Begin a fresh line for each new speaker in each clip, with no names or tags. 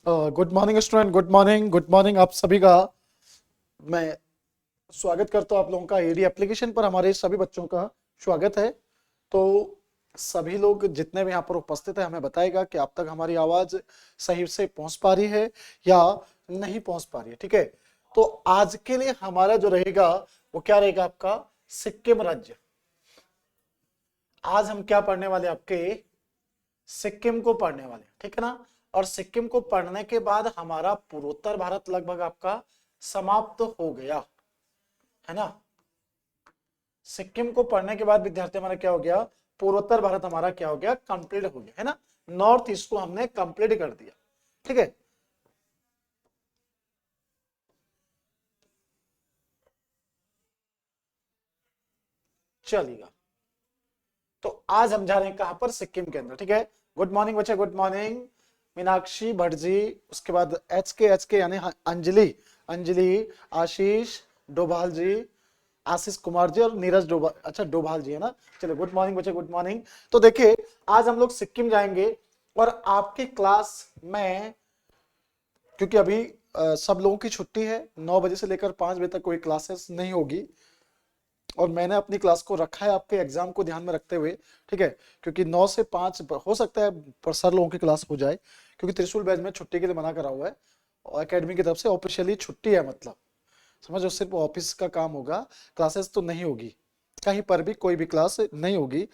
Good morning student, good morning आप सभी का मैं स्वागत करता हूं। आप लोगों का एडी एप्लीकेशन पर हमारे सभी बच्चों का स्वागत है। तो सभी लोग जितने भी यहाँ पर उपस्थित है हमें बताएगा कि आप तक हमारी आवाज सही से पहुंच पा रही है या नहीं पहुंच पा रही है। ठीक है, तो आज के लिए हमारा जो रहेगा वो क्या रहेगा, आपका सिक्किम राज्य। आज हम क्या पढ़ने वाले, आपके सिक्किम को पढ़ने वाले, ठीक है ना। और सिक्किम को पढ़ने के बाद हमारा पूर्वोत्तर भारत लगभग आपका समाप्त हो गया है ना। सिक्किम को पढ़ने के बाद विद्यार्थी हमारा क्या हो गया, पूर्वोत्तर भारत हमारा क्या हो गया, कंप्लीट हो गया है ना। नॉर्थ ईस्ट को हमने कंप्लीट कर दिया, ठीक है। चलिएगा, तो आज हम जा रहे हैं कहां पर, सिक्किम के अंदर, ठीक है। गुड मॉर्निंग बच्चे, गुड मॉर्निंग। मीनाक्षी भट्ट जी, उसके बाद एच के यानी अंजलि, अंजलि, आशीष डोभाल जी, आशीष कुमार जी और नीरज डोभाल, अच्छा डोभाल जी है ना। चलिए गुड मॉर्निंग बच्चे, गुड मॉर्निंग। तो देखिए आज हम लोग सिक्किम जाएंगे और आपकी क्लास में, क्योंकि अभी सब लोगों की छुट्टी है, 9 बजे से लेकर 5 बजे तक कोई क्लासेस नहीं होगी और मैंने अपनी क्लास को रखा है आपके एग्जाम को ध्यान में रखते हुए, ठीक है। क्योंकि 9 से 5 हो सकता है पर सर लोगों की क्लास हो जाए, क्योंकि त्रिशूल बैच में छुट्टी के लिए मना करा हुआ है और एकेडमी की तरफ से ऑफिशियली छुट्टी है, मतलब समझो सिर्फ ऑफिस का काम होगा, क्लासेस तो नहीं होगी, कहीं पर भी कोई भी क्लास नहीं होगी,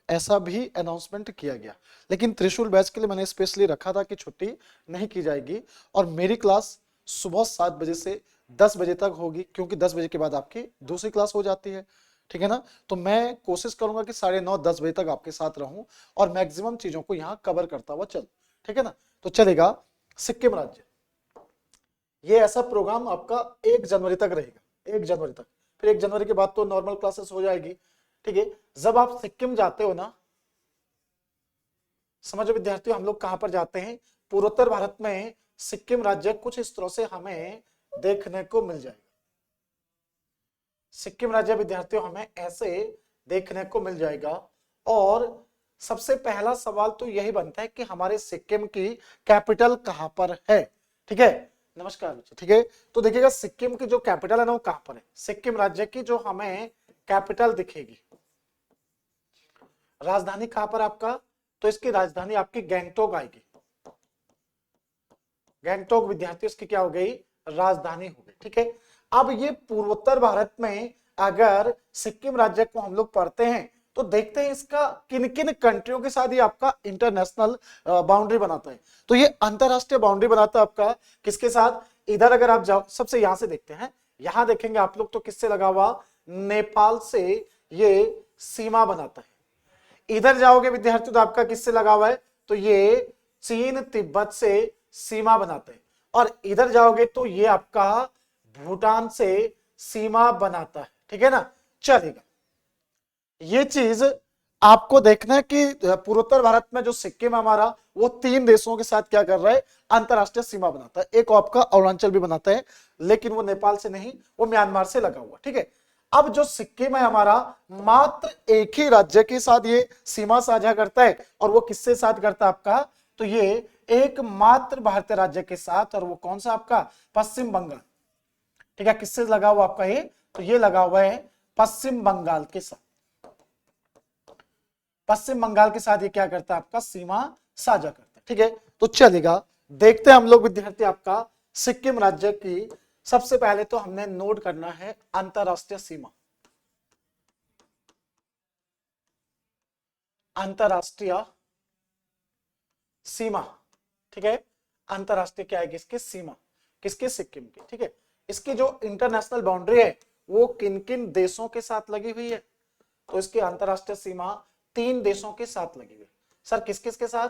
ऐसा भी अनाउंसमेंट किया गया। लेकिन त्रिशूल बैच के लिए मैंने स्पेशली रखा था कि छुट्टी नहीं की जाएगी और मेरी क्लास सुबह 7 बजे से 10 बजे तक होगी, क्योंकि 10 बजे के बाद आपकी दूसरी क्लास हो जाती है, ठीक है ना। तो मैं कोशिश करूंगा कि 9:30-10 बजे तक आपके साथ रहूं और मैक्सिमम चीजों को यहाँ कवर करता हुआ चल, ठीक है ना। तो चलेगा, सिक्किम राज्य, ये ऐसा प्रोग्राम आपका 1 जनवरी तक रहेगा, 1 जनवरी तक। फिर 1 जनवरी के बाद तो नॉर्मल क्लासेस हो जाएगी, ठीक है। जब आप सिक्किम जाते हो ना, समझो विद्यार्थियों, हम लोग कहां पर जाते हैं, पूर्वोत्तर भारत में सिक्किम राज्य कुछ इस तरह से हमें देखने को मिल जाएगा। सिक्किम राज्य विद्यार्थियों हमें ऐसे देखने को मिल जाएगा। और सबसे पहला सवाल तो यही बनता है कि हमारे सिक्किम की कैपिटल कहां पर है, ठीक है। नमस्कार बच्चे, ठीक है। तो देखिएगा सिक्किम की जो कैपिटल है ना वो कहां पर है, सिक्किम राज्य की जो हमें कैपिटल दिखेगी, राजधानी कहां पर आपका, तो इसकी राजधानी आपकी गैंगटोक आएगी। गैंगटोक विद्यार्थी इसकी क्या हो गई, राजधानी हो गई, ठीक है। अब ये पूर्वोत्तर भारत में अगर सिक्किम राज्य को हम लोग पढ़ते हैं तो देखते हैं इसका किन किन कंट्रियों के साथ ये आपका इंटरनेशनल बाउंड्री बनाता है। तो ये अंतरराष्ट्रीय बाउंड्री बनाता है आपका किसके साथ, इधर अगर आप जाओ, सबसे यहां से देखते हैं, यहां देखेंगे आप लोग तो किससे लगा हुआ, नेपाल से ये सीमा बनाता है। इधर जाओगे विद्यार्थी तो आपका किससे लगा हुआ है, तो ये चीन तिब्बत से सीमा बनाते हैं। और इधर जाओगे तो ये आपका भूटान से सीमा बनाता है, ठीक है ना। चलेगा, ये चीज आपको देखना है कि पूर्वोत्तर भारत में जो सिक्किम हमारा, वो 3 देशों के साथ क्या कर रहा है, अंतरराष्ट्रीय सीमा बनाता है। एक आपका अरुणाचल भी बनाता है, लेकिन वो नेपाल से नहीं, वो म्यांमार से लगा हुआ, ठीक है। अब जो सिक्किम है हमारा, मात्र एक ही राज्य के साथ ये सीमा साझा करता है, और वो किससे साथ करता है आपका, तो ये एकमात्र भारतीय राज्य के साथ, और वो कौन सा आपका, पश्चिम बंगाल, ठीक है। किससे लगा हुआ आपका ये, तो ये लगा हुआ है पश्चिम बंगाल के साथ। पश्चिम बंगाल के साथ ये क्या करता है, आपका सीमा साझा करता है, ठीक है। तो चलेगा, देखते हैं हम लोग विद्यार्थी आपका सिक्किम राज्य की। सबसे पहले तो हमने नोट करना है अंतरराष्ट्रीय सीमा, अंतरराष्ट्रीय सीमा, ठीक है। अंतरराष्ट्रीय क्या है, किसकी सीमा, किसके, सिक्किम की, ठीक है। इसकी जो इंटरनेशनल बाउंड्री है वो किन किन देशों के साथ लगी हुई है, तो इसकी अंतरराष्ट्रीय सीमा 3 देशों के साथ लगी हुई है। सर किस किस के साथ,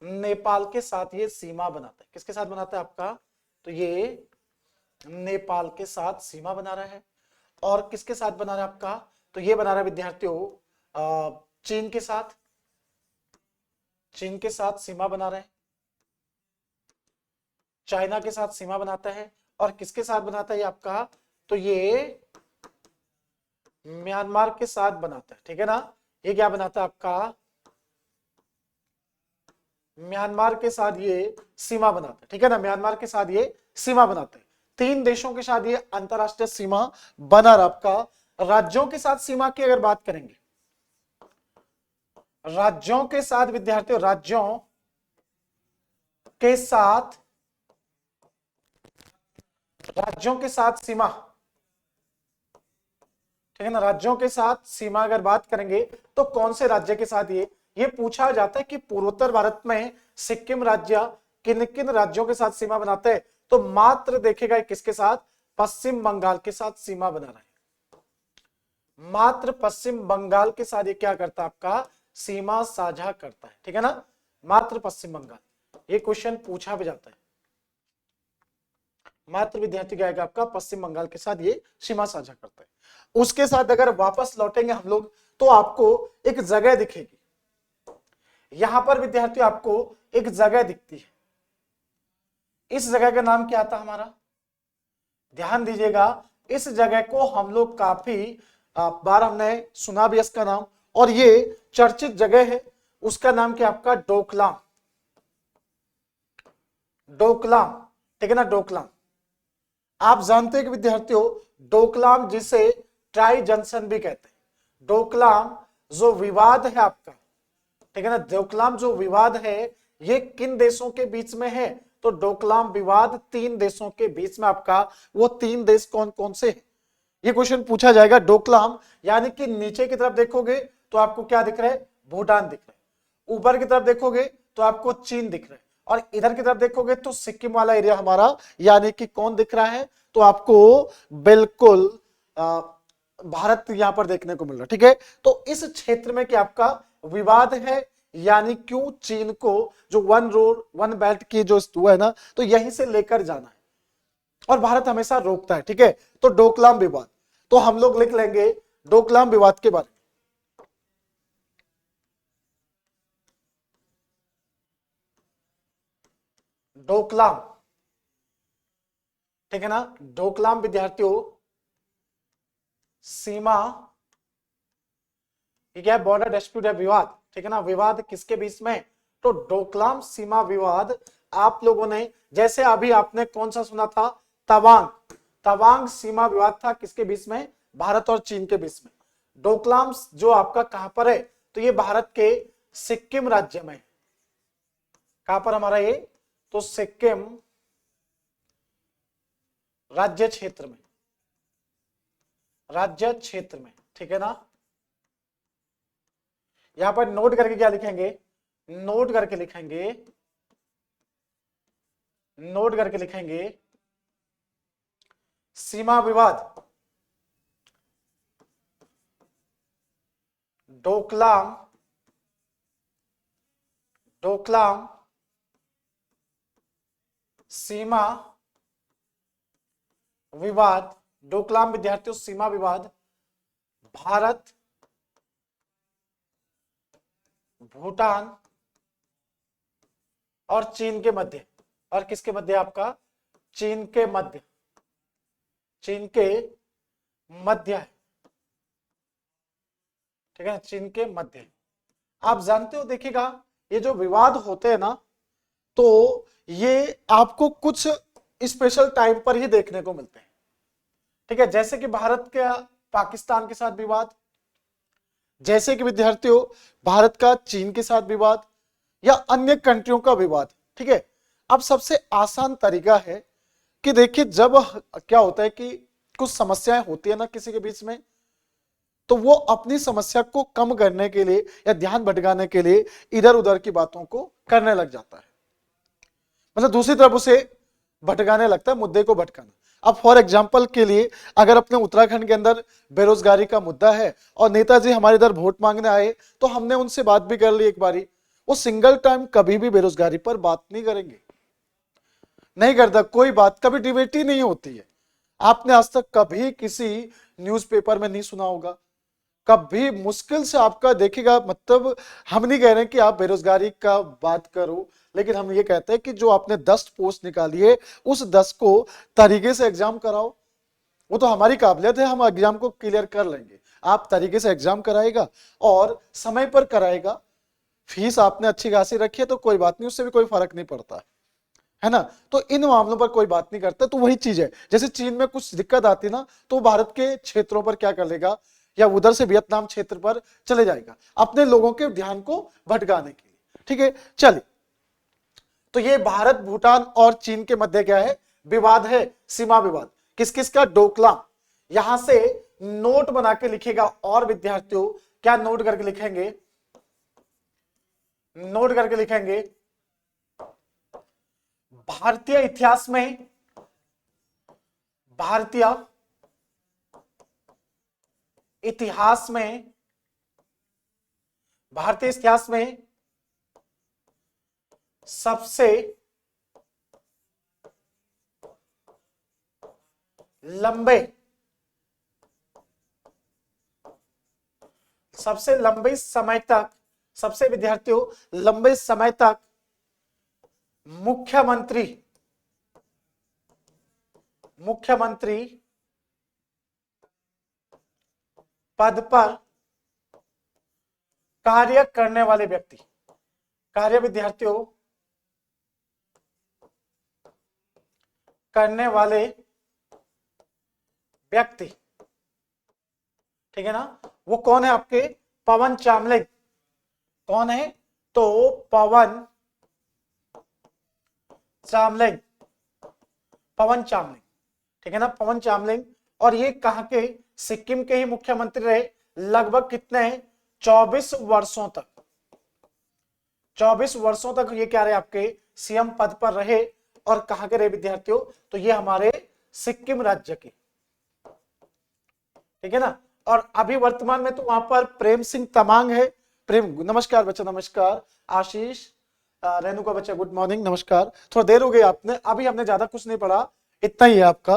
नेपाल के साथ ये सीमा बनाता है। किसके साथ बनाता है आपका, तो ये नेपाल के साथ सीमा बना रहा है। और किसके साथ बना रहा है आपका, तो ये बना रहा है विद्यार्थियों चीन के साथ, चीन के साथ सीमा बना रहे हैं, चाइना के साथ सीमा बनाता है। और किसके साथ बनाता है ये आपका, तो ये म्यांमार के साथ बनाता है, ठीक है ना। ये क्या बनाता है आपका, म्यांमार के साथ ये सीमा बनाते हैं, ठीक है ना, म्यांमार के साथ ये सीमा बनाते हैं। 3 देशों के साथ ये अंतरराष्ट्रीय सीमा बना रहा आपका। राज्यों के साथ सीमा की अगर बात करेंगे, राज्यों के साथ विद्यार्थियों, राज्यों के साथ, राज्यों के साथ सीमा, ठीक है ना, राज्यों के साथ सीमा अगर बात करेंगे तो कौन से राज्य के साथ ये पूछा जाता है कि पूर्वोत्तर भारत में सिक्किम राज्य किन किन राज्यों के साथ सीमा बनाते हैं, तो मात्र देखेगा किसके साथ, पश्चिम बंगाल के साथ सीमा बना रहा है। मात्र पश्चिम बंगाल के साथ ये क्या करता है, आपका सीमा साझा करता है, ठीक है ना, मात्र पश्चिम बंगाल। ये क्वेश्चन पूछा भी जाता है, मात्र विद्यार्थी क्या आएगा आपका, पश्चिम बंगाल के साथ ये सीमा साझा करता है। उसके साथ अगर वापस लौटेंगे हम लोग तो आपको एक जगह दिखेगी, यहां पर विद्यार्थी आपको एक जगह दिखती है। इस जगह का नाम क्या था हमारा, ध्यान दीजिएगा, इस जगह को हम लोग काफी बार हमने सुना भी इसका नाम, और ये चर्चित जगह है। उसका नाम क्या आपका, डोकलाम। डोकलाम, ठीक है ना, डोकलाम। आप जानते हैं कि विद्यार्थियों डोकलाम जिसे ट्राई जंक्शन भी कहते हैं, डोकलाम जो विवाद है आपका, ठीक है ना, डोकलाम जो विवाद है ये किन देशों के बीच में है, तो डोकलाम विवाद 3 देशों के बीच में आपका, वो 3 देश कौन कौन से हैं, ये क्वेश्चन पूछा जाएगा। डोकलाम यानी कि नीचे की तरफ देखोगे तो आपको क्या दिख रहा है, भूटान दिख रहा है, ऊपर की तरफ देखोगे तो आपको चीन दिख रहा है, और इधर की तरफ देखोगे तो सिक्किम वाला एरिया हमारा, यानी कि कौन दिख रहा है, तो आपको बिल्कुल भारत यहां पर देखने को मिल रहा है, ठीक है। तो इस क्षेत्र में क्या आपका विवाद है, यानी क्यों चीन को जो 1 रोड 1 बेल्ट की जो हुआ है ना, तो यहीं से लेकर जाना है और भारत हमेशा रोकता है, ठीक है। तो डोकलाम विवाद, तो हम लोग लिख लेंगे डोकलाम विवाद के बारे में। डोकलाम, ठीक है ना, डोकलाम विद्यार्थियों सीमा, क्या है, बॉर्डर डिस्प्यूट है, विवाद, ठीक है ना, विवाद किसके बीच में, तो डोकलाम सीमा विवाद। आप लोगों ने जैसे अभी आपने कौन सा सुना था, तवांग, तवांग सीमा विवाद था किसके बीच में, भारत और चीन के बीच में। डोकलाम जो आपका कहां पर है, तो ये भारत के सिक्किम राज्य में, कहां पर हमारा ये, तो सिक्किम राज्य क्षेत्र में, राज्य क्षेत्र में, ठीक है ना। यहां पर नोट करके क्या लिखेंगे, नोट करके लिखेंगे, नोट करके लिखेंगे सीमा विवाद डोकलाम, डोकलाम सीमा विवाद, डोकलाम विद्यार्थियों सीमा विवाद भारत, भूटान और चीन के मध्य, और किसके मध्य आपका, चीन के मध्य, चीन के मध्य है, ठीक है, चीन के मध्य। आप जानते हो, देखिएगा ये जो विवाद होते हैं ना, तो ये आपको कुछ स्पेशल टाइम पर ही देखने को मिलते हैं, ठीक है। जैसे कि भारत का पाकिस्तान के साथ विवाद, जैसे कि विद्यार्थियों भारत का चीन के साथ विवाद, या अन्य कंट्रियों का विवाद, ठीक है। अब सबसे आसान तरीका है कि देखिए जब क्या होता है कि कुछ समस्याएं होती है ना किसी के बीच में, तो वो अपनी समस्या को कम करने के लिए या ध्यान भटकाने के लिए इधर उधर की बातों को करने लग जाता है, मतलब दूसरी तरफ उसे भटकाने लगता है, मुद्दे को भटकाना। अब फॉर एग्जांपल के लिए अगर अपने उत्तराखंड के अंदर बेरोजगारी का मुद्दा है और नेताजी हमारे इधर वोट मांगने आए, तो हमने उनसे बात भी कर ली एक बारी, वो सिंगल टाइम कभी भी बेरोजगारी पर बात नहीं करेंगे, नहीं करता, कोई बात कभी डिबेट ही नहीं होती है। आपने आज तक कभी किसी न्यूज़पेपर में नहीं सुना होगा, कभी मुश्किल से आपका देखिएगा, मतलब हम नहीं कह रहे कि आप बेरोजगारी का बात करो, लेकिन हम ये कहते हैं कि जो आपने 10 पोस्ट निकाली है उस 10 को तरीके से एग्जाम कराओ। वो तो हमारी काबिलियत है, हम एग्जाम को क्लियर कर लेंगे, आप तरीके से एग्जाम कराएगा और समय पर कराएगा, फीस आपने अच्छी खासी रखी है तो कोई बात नहीं, उससे भी कोई फर्क नहीं पड़ता है ना। तो इन मामलों पर कोई बात नहीं करता। तो वही चीज है, जैसे चीन में कुछ दिक्कत आती ना तो भारत के क्षेत्रों पर क्या कर लेगा, या उधर से वियतनाम क्षेत्र पर चले जाएगा अपने लोगों के ध्यान को भटकाने के लिए। ठीक है, चलिए। तो ये भारत भूटान और चीन के मध्य क्या है, विवाद है, सीमा विवाद। किस किस का, डोकलाम। यहां से नोट बना के लिखेगा, और विद्यार्थियों क्या नोट करके लिखेंगे, नोट करके लिखेंगे, भारतीय इतिहास में, भारतीय इतिहास में, भारतीय इतिहास में सबसे लंबे, सबसे लंबे समय तक, सबसे विद्यार्थियों लंबे समय तक मुख्यमंत्री, मुख्यमंत्री पद पर कार्य करने वाले व्यक्ति, कार्य विद्यार्थियों करने वाले व्यक्ति, ठीक है ना। वो कौन है आपके, पवन चामलिंग। कौन है, तो पवन चामलिंग, पवन चामलिंग, ठीक है ना, पवन चामलिंग। और ये कहां के, सिक्किम के ही मुख्यमंत्री रहे लगभग कितने, 24 वर्षों तक, 24 वर्षों तक ये क्या रहे, आपके सीएम पद पर रहे। और कहां के रहे विद्यार्थियों, तो ये हमारे सिक्किम राज्य के, ठीक है ना। और अभी वर्तमान में तो वहां पर प्रेम सिंह तमांग है। प्रेम, नमस्कार बच्चा, नमस्कार। आशीष, रेणुका बच्चा गुड मॉर्निंग, नमस्कार। थोड़ा देर हो गई आपने, अभी हमने ज्यादा कुछ नहीं पढ़ा, इतना ही है आपका।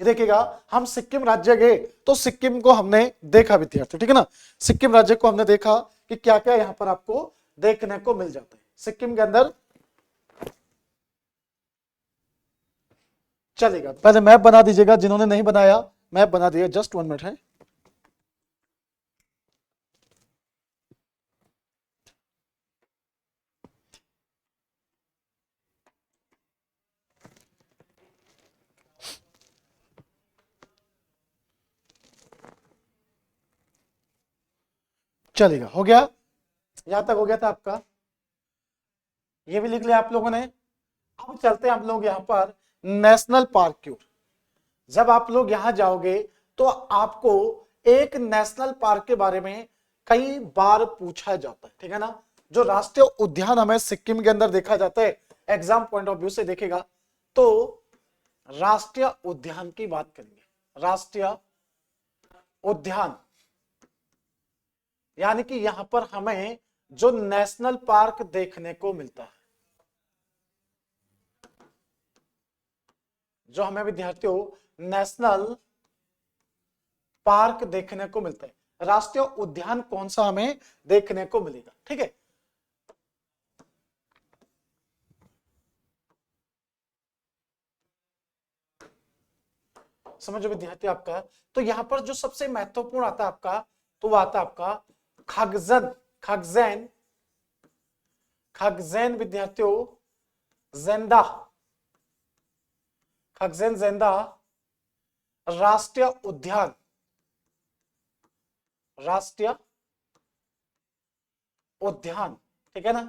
देखिएगा, हम सिक्किम राज्य गए तो सिक्किम को हमने देखा विद्यार्थी, ठीक है ना। सिक्किम राज्य को हमने देखा कि क्या क्या यहाँ पर आपको देखने को मिल जाता है सिक्किम के अंदर। चलेगा, पहले मैप बना दीजिएगा, जिन्होंने नहीं बनाया मैप बना दिया, जस्ट 1 मिनट है। चलेगा, हो गया, यहां तक हो गया था आपका, ये भी लिख लिया आप लोगों ने। अब चलते हैं हम लोग यहाँ पर नेशनल पार्क की ओर। जब आप लोग यहां जाओगे तो आपको एक नेशनल पार्क के बारे में कई बार पूछा जाता है, ठीक है ना। जो राष्ट्रीय उद्यान हमें सिक्किम के अंदर देखा जाता है, एग्जाम पॉइंट ऑफ व्यू से देखेगा तो राष्ट्रीय उद्यान की बात करेंगे। राष्ट्रीय उद्यान यानी कि यहां पर हमें जो नेशनल पार्क देखने को मिलता है, जो हमें विद्यार्थियों नेशनल पार्क देखने को मिलता है। राष्ट्रीय उद्यान कौन सा हमें देखने को मिलेगा, ठीक है। समझो विद्यार्थी आपका, तो यहां पर जो सबसे महत्वपूर्ण आता है आपका, तो वो आता है आपका खगजन, खगजैन, खगजैन विद्यार्थियों जेंदा, खगजैन जेंदा राष्ट्रीय उद्यान, राष्ट्रीय उद्यान, ठीक है ना।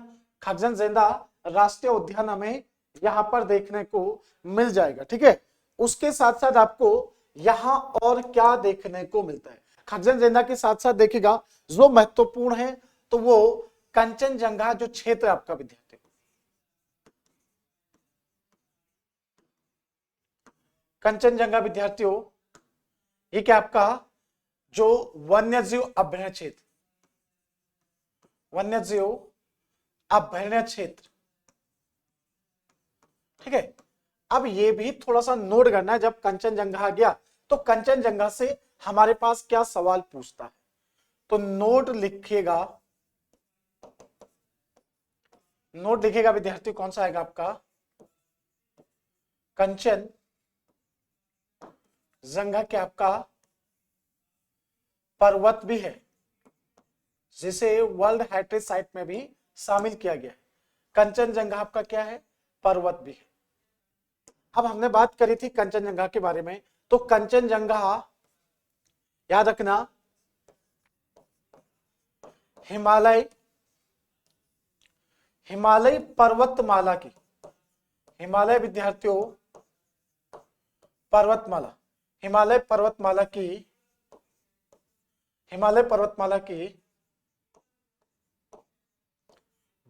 खगजन जेंदा राष्ट्रीय उद्यान हमें यहां पर देखने को मिल जाएगा, ठीक है। उसके साथ साथ आपको यहां और क्या देखने को मिलता है, खगजन जेंदा के साथ साथ देखिएगा जो महत्वपूर्ण है तो वो कंचनजंगा जो क्षेत्र आपका विद्यार्थी, कंचनजंगा विद्यार्थियों ये क्या आपका जो वन्यजीव अभ्यारण्य क्षेत्र, वन्यजीव अभ्यारण्य क्षेत्र, ठीक है। अब ये भी थोड़ा सा नोट करना है, जब कंचनजंगा आ गया तो कंचनजंगा से हमारे पास क्या सवाल पूछता है, तो नोट लिखिएगा, नोट लिखिएगा विद्यार्थी, कौन सा आएगा आपका, कंचन जंगा क्या आपका पर्वत भी है, जिसे वर्ल्ड हेरिटेज साइट में भी शामिल किया गया है। कंचनजंगा आपका क्या है, पर्वत भी है। अब हमने बात करी थी कंचनजंगा के बारे में, तो कंचनजंगा याद रखना हिमालय हिमालय पर्वतमाला की, हिमालय विद्यार्थियों पर्वतमाला, हिमालय पर्वतमाला की, हिमालय पर्वतमाला की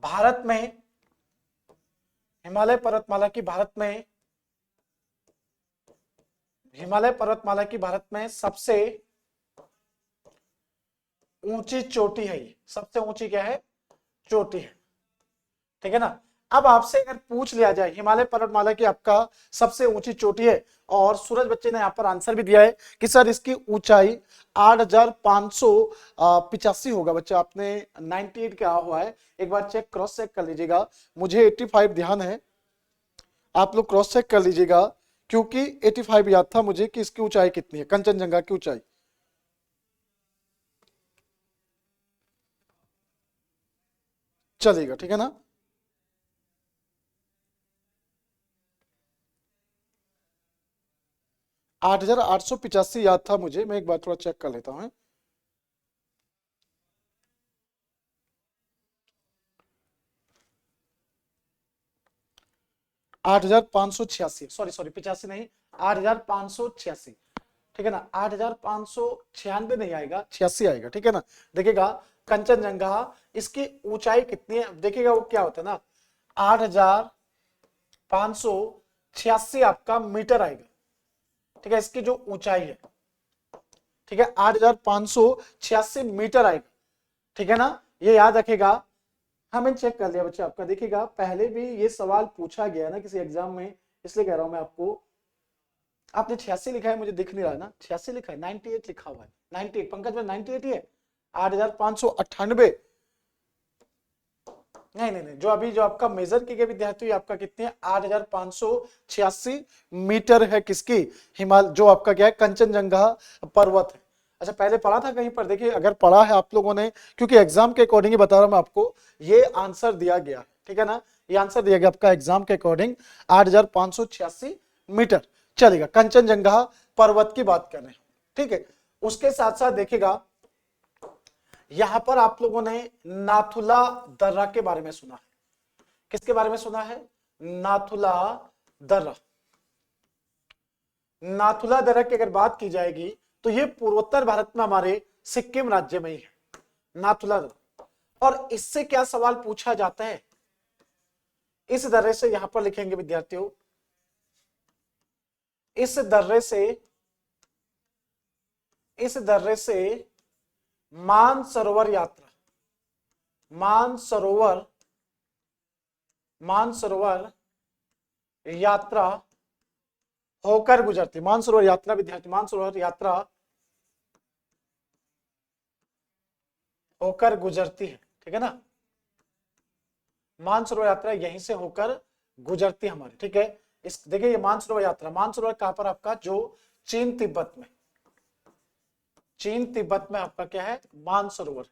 भारत में, हिमालय पर्वतमाला की भारत में, हिमालय पर्वतमाला की भारत में सबसे ऊंची चोटी है। ये सबसे ऊंची क्या है, चोटी है, ठीक है ना। अब आपसे अगर पूछ लिया जाए हिमालय पर्वतमाला की आपका सबसे ऊंची चोटी है, और सूरज बच्चे ने यहाँ पर आंसर भी दिया है कि सर इसकी ऊंचाई 8,585 होगा। बच्चे आपने 98 क्या हुआ है, एक बार चेक क्रॉस चेक कर लीजिएगा, मुझे 85 ध्यान है, आप लोग क्रॉस चेक कर लीजिएगा, क्योंकि 85 याद था मुझे कि इसकी ऊंचाई कितनी है, कंचनजंगा की ऊंचाई। चलेगा, ठीक है ना। 8,885 याद था मुझे, मैं एक बार थोड़ा चेक कर लेता हूँ। 8,586, सॉरी सॉरी 85 नहीं, 8,586, ठीक है ना। 8,596 नहीं आएगा, 86 आएगा, ठीक है ना। देखिएगा कंचनजंगा इसकी ऊंचाई कितनी है, देखिएगा वो क्या होता है ना, 8,586 आपका मीटर आएगा, ठीक है, इसकी जो ऊंचाई है, ठीक है, 8,586 मीटर आएगा, ठीक है ना, ये याद रखेगा। हमें चेक कर लिया बच्चे आपका, देखिएगा पहले भी ये सवाल पूछा गया ना किसी एग्जाम में, इसलिए कह रहा हूं मैं आपको। आपने 86 लिखा है, मुझे दिख नहीं रहा है ना, 86 लिखा है, 98 लिखा हुआ है, 98 पंकज में 98 ही है, 8,598 नहीं नहीं नहीं, जो अभी जो आपका मेजर किए गए विद्यार्थी आपका कितने हैं, 8,586 मीटर है, किसकी, हिमालय जो आपका क्या है, कंचनजंगा पर्वत है। अच्छा पहले पढ़ा था कहीं पर, देखिए अगर पढ़ा है आप लोगों ने, क्योंकि एग्जाम के अकॉर्डिंग ही बता रहा हूं मैं आपको, ये आंसर दिया गया, ठीक है ना, ये आंसर दिया गया आपका एग्जाम के अकॉर्डिंग 8,586 मीटर। चलेगा, कंचनजंगा पर्वत की बात कर रहे हैं, ठीक है। उसके साथ साथ देखिएगा यहां पर आप लोगों ने नाथुला दर्रा के बारे में सुना है, किसके बारे में सुना है, नाथुला दर्रा। नाथुला दर्रा की अगर बात की जाएगी तो ये पूर्वोत्तर भारत में हमारे सिक्किम राज्य में ही है, नाथुला दर्रा। और इससे क्या सवाल पूछा जाता है, इस दर्रे से यहां पर लिखेंगे विद्यार्थियों, इस दर्रे से, इस दर्रे से मानसरोवर यात्रा, मानसरोवर, मानसरोवर यात्रा होकर गुजरती, मानसरोवर यात्रा विद्यार्थी, मानसरोवर यात्रा होकर गुजरती है, ठीक है ना, मानसरोवर यात्रा यहीं से होकर गुजरती है हमारी, ठीक है। इस देखिए ये मानसरोवर यात्रा, मानसरोवर कहां पर आपका, जो चीन तिब्बत में, चीन तिब्बत में आपका क्या है, मानसरोवर।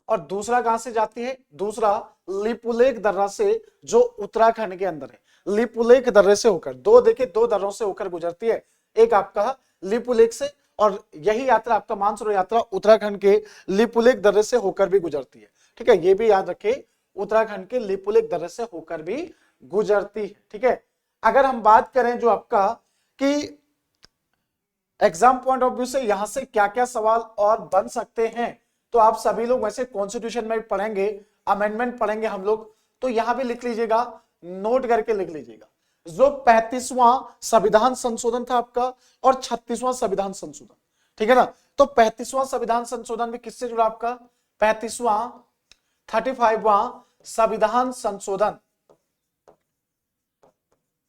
और दूसरा कहां से जाती है, दूसरा लिपुलेख दर्रा से, जो उत्तराखंड के अंदर है, लिपुलेख दर्रे से होकर, दो देखिए दो दर्रों से होकर गुजरती है, एक आपका लिपुलेख से, और यही यात्रा आपका मानसरोवर यात्रा उत्तराखंड के लिपुलेख दर्रे से होकर भी गुजरती है, ठीक है, ये भी याद रखे, उत्तराखंड के लिपुलेख दर्रे से होकर भी गुजरती है, ठीक है। अगर हम बात करें जो आपका कि एग्जाम पॉइंट ऑफ व्यू से यहां से क्या क्या सवाल और बन सकते हैं, तो आप सभी लोग वैसे कॉन्स्टिट्यूशन में पढ़ेंगे, अमेंडमेंट पढ़ेंगे हम लोग, तो यहां भी लिख लीजिएगा, नोट करके लिख लीजिएगा, जो 35वां संविधान संशोधन था आपका और 36वां संविधान संशोधन, ठीक है ना। तो 35वां संविधान संशोधन भी किससे जुड़ा आपका, 35वां 35वां संविधान संशोधन,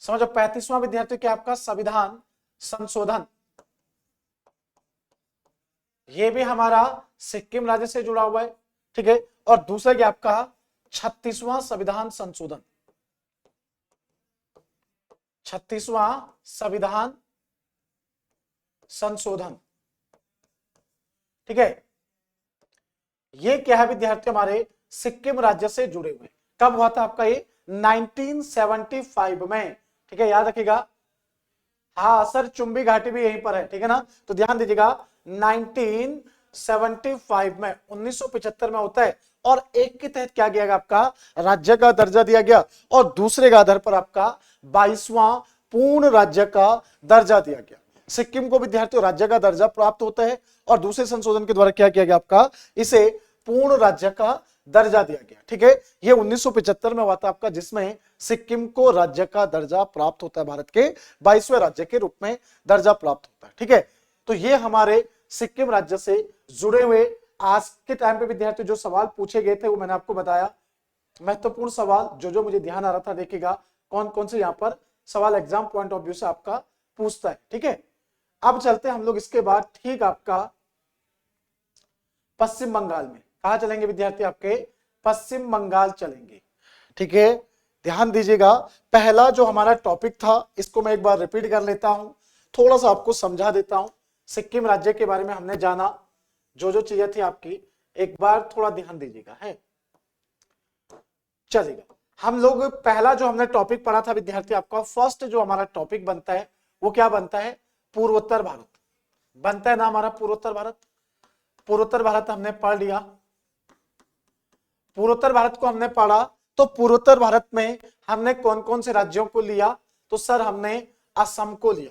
समझो 35वां विद्यार्थी क्या आपका संविधान संशोधन, ये भी हमारा सिक्किम राज्य से जुड़ा हुआ है, ठीक है। और दूसरा क्या आपका 36वां संविधान संशोधन, 36वां संविधान संशोधन, ठीक है, ये क्या है विद्यार्थी, हमारे सिक्किम राज्य से जुड़े हुए। कब हुआ था आपका ये, 1975 में, ठीक है, याद रखिएगा। हाँ सर, चुंबी घाटी भी यहीं पर है, ठीक है ना, तो ध्यान दीजिएगा 1975 में, 1975 में होता है। और एक के तहत क्या किया गया, आपका राज्य का दर्जा दिया गया, और दूसरे का आधार पर आपका 22वां पूर्ण राज्य का दर्जा दिया गया। सिक्किम को विद्यार्थियों राज्य का दर्जा प्राप्त होता है, और दूसरे संशोधन के द्वारा क्या किया गया, आपका इसे पूर्ण राज्य का दर्जा दिया गया, ठीक है। ये 1975 में हुआ था आपका, जिसमें सिक्किम को राज्य का दर्जा प्राप्त होता है, भारत के 22वें राज्य के रूप में दर्जा प्राप्त होता है, ठीक है। तो ये हमारे सिक्किम राज्य से जुड़े हुए आज के टाइम पे विद्यार्थी जो सवाल पूछे गए थे वो मैंने आपको बताया। महत्वपूर्ण सवाल जो जो मुझे ध्यान आ रहा था, देखिएगा कौन कौन से यहाँ पर सवाल एग्जाम पॉइंट ऑफ व्यू से आपका पूछता है, ठीक है। अब चलते हैं हम लोग इसके बाद, ठीक आपका पश्चिम बंगाल में। कहा चलेंगे विद्यार्थी, आपके पश्चिम बंगाल चलेंगे, ठीक है। ध्यान दीजिएगा, पहला जो हमारा टॉपिक था इसको मैं एक बार रिपीट कर लेता हूं, थोड़ा सा आपको समझा देता हूं। सिक्किम राज्य के बारे में हमने जाना, जो जो चीजें थी आपकी, एक बार थोड़ा ध्यान दीजिएगा, है चलेगा। हम लोग पहला जो हमने टॉपिक पढ़ा था विद्यार्थी, आपका फर्स्ट जो हमारा टॉपिक बनता है वो क्या बनता है, पूर्वोत्तर भारत बनता है ना हमारा, पूर्वोत्तर भारत। पूर्वोत्तर भारत हमने पढ़ लिया, पूर्वोत्तर भारत को हमने पढ़ा, तो पूर्वोत्तर भारत में हमने कौन कौन से राज्यों को लिया, तो सर हमने असम को लिया,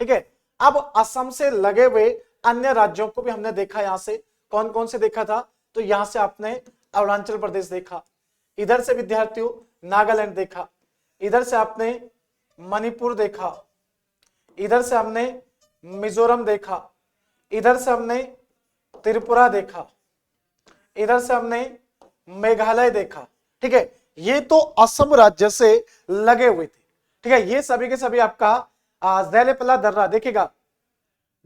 ठीक है। अब असम से लगे हुए अन्य राज्यों को भी हमने देखा, यहां से कौन कौन से देखा था, तो यहां से आपने अरुणाचल प्रदेश देखा, इधर से विद्यार्थियों नागालैंड देखा, इधर से आपने मणिपुर देखा, इधर से हमने मिजोरम देखा, इधर से हमने त्रिपुरा देखा, इधर से हमने मेघालय देखा, ठीक है। ये तो असम राज्य से लगे हुए थे, ठीक है। ये सभी के सभी आपका ज़ैले पल्ला दर्रा, देखिएगा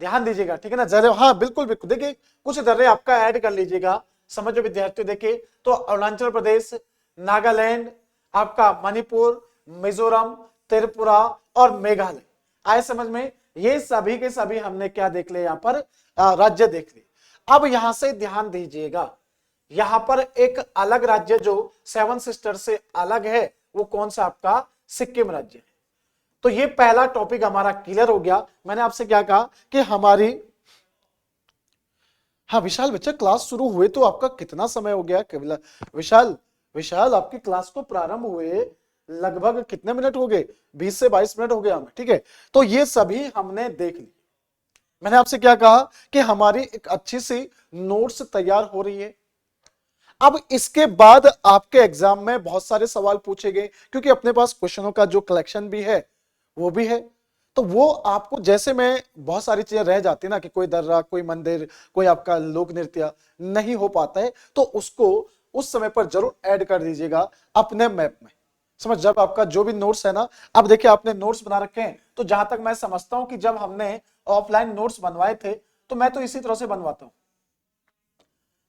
ध्यान दीजिएगा, ठीक है ना, जरे, हाँ बिल्कुल बिल्कुल, देखिए कुछ दर्रे आपका ऐड कर लीजिएगा, समझो विद्यार्थियों। देखिए तो अरुणाचल प्रदेश, नागालैंड, आपका मणिपुर, मिजोरम, त्रिपुरा और मेघालय, आए समझ में। ये सभी के सभी हमने क्या देख लिया, यहाँ पर राज्य देख लिए। अब यहां से ध्यान दीजिएगा, यहां पर एक अलग राज्य जो सेवन सिस्टर से अलग है, वो कौन सा, आपका सिक्किम राज्य है। तो ये पहला टॉपिक हमारा क्लियर हो गया। मैंने आपसे क्या कहा कि हमारी, हाँ विशाल बच्चा, क्लास शुरू हुए तो आपका कितना समय हो गया, केवल विशाल, विशाल आपकी क्लास को प्रारंभ हुए लगभग कितने मिनट हो गए, 20 से 22 मिनट हो गया हमें, ठीक है। तो ये सभी हमने देख ली। मैंने आपसे क्या कहा कि हमारी एक अच्छी सी नोट्स तैयार हो रही है। अब इसके बाद आपके एग्जाम में बहुत सारे सवाल पूछे गए, क्योंकि अपने पास क्वेश्चनों का जो कलेक्शन भी है वो भी है। तो वो आपको, जैसे में बहुत सारी चीजें रह जाती है ना, कि कोई दर्रा, कोई मंदिर, कोई आपका लोक नृत्य नहीं हो पाता है, तो उसको उस समय पर जरूर ऐड कर दीजिएगा अपने मैप में। समझ, जब आपका जो भी नोट्स है ना, अब देखिए आपने नोट्स बना रखे हैं, तो जहां तक मैं समझता हूं कि जब हमने ऑफलाइन नोट्स बनवाए थे, तो मैं तो इसी तरह से बनवाता हूं।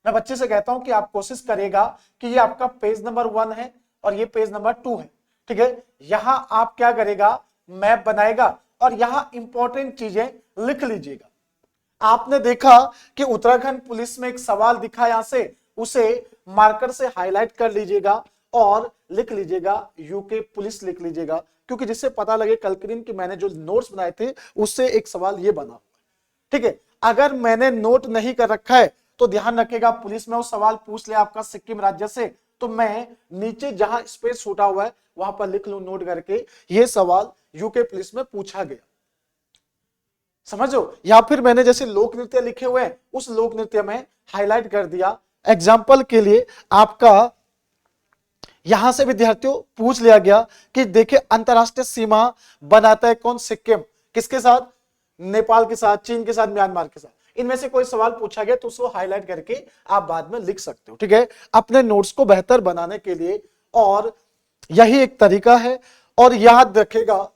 मैं बच्चे से कहता हूं कि आप कोशिश करिएगा कि ये आपका पेज नंबर 1 है और ये पेज नंबर 2 है, ठीक है। यहां आप क्या करेगा, मैप बनाएगा और यहां इंपॉर्टेंट चीजें लिख लीजिएगा। आपने देखा कि उत्तराखंड पुलिस में एक सवाल दिखा, यहां से उसे मार्कर से हाईलाइट कर लीजिएगा और लिख लीजिएगा यूके पुलिस लिख लीजिएगा, क्योंकि जिससे पता लगे कल के दिन कि मैंने जो नोट्स बनाए थे उससे एक सवाल ये बना, ठीक है। अगर मैंने नोट नहीं कर रखा है तो ध्यान रखेगा, पुलिस में वो सवाल पूछ ले आपका सिक्किम राज्य से, तो मैं नीचे जहां स्पेस छूटा हुआ है वहां पर लिख लूं नोट करके, ये सवाल यूके पुलिस में पूछा गया, समझो। या फिर मैंने जैसे लोक नृत्य लिखे हुए हैं, उस लोक नृत्य में हाईलाइट कर दिया। एग्जाम्पल के लिए आपका यहां से विद्यार्थियों पूछ लिया गया कि देखिए अंतरराष्ट्रीय सीमा बनाता है कौन, सिक्किम, किसके साथ, नेपाल के साथ, चीन के साथ, म्यांमार के साथ। इनमें से कोई सवाल पूछा गया तो उसको हाईलाइट करके आप बाद में लिख सकते हो, ठीक है, अपने नोट्स को बेहतर बनाने के लिए। और यही एक तरीका है। और याद रखेगा,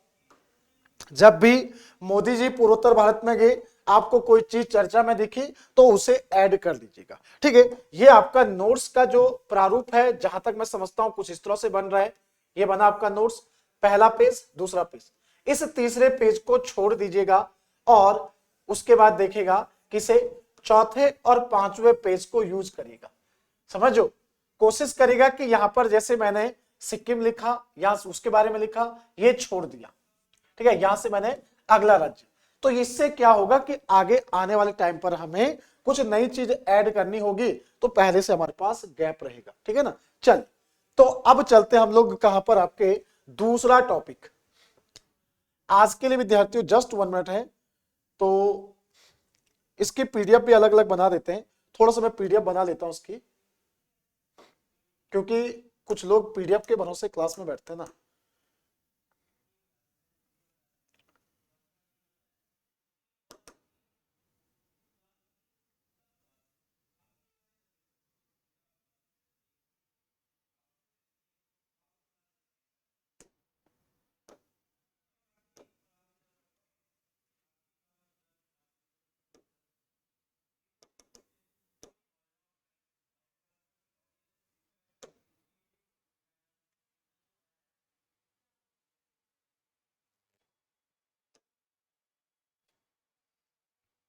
जब भी मोदी जी पूर्वोत्तर भारत में गए, आपको कोई चीज चर्चा में दिखी तो उसे ऐड कर लीजिएगा, ठीक है। ये आपका नोट्स का जो प्रारूप है, जहां तक मैं समझता हूं कुछ इस तरह से बन रहा है। ये बना आपका नोट्स, पहला पेज, दूसरा पेज। इस तीसरे पेज को छोड़ दीजिएगा और उसके बाद देखेगा किसे, चौथे और पांचवें पेज को यूज करेगा। समझो, कोशिश करेगा कि यहां पर जैसे मैंने सिक्किम लिखा, यहां उसके बारे में लिखा, ये छोड़ दिया, ठीक है, यहां से मैंने अगला राज्य। तो इससे क्या होगा कि आगे आने वाले टाइम पर हमें कुछ नई चीज ऐड करनी होगी, तो पहले से हमारे पास गैप रहेगा, ठीक है ना। चल, तो अब चलते हम लोग कहां पर, आपके दूसरा टॉपिक। आज के लिए विद्यार्थियों जस्ट 1 मिनट है, तो इसकी पीडीएफ भी अलग अलग बना देते हैं। थोड़ा सा मैं पीडीएफ बना लेता हूं उसकी, क्योंकि कुछ लोग पीडीएफ के भरोसे क्लास में बैठते हैं ना।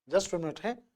जस्ट 1 मिनट है।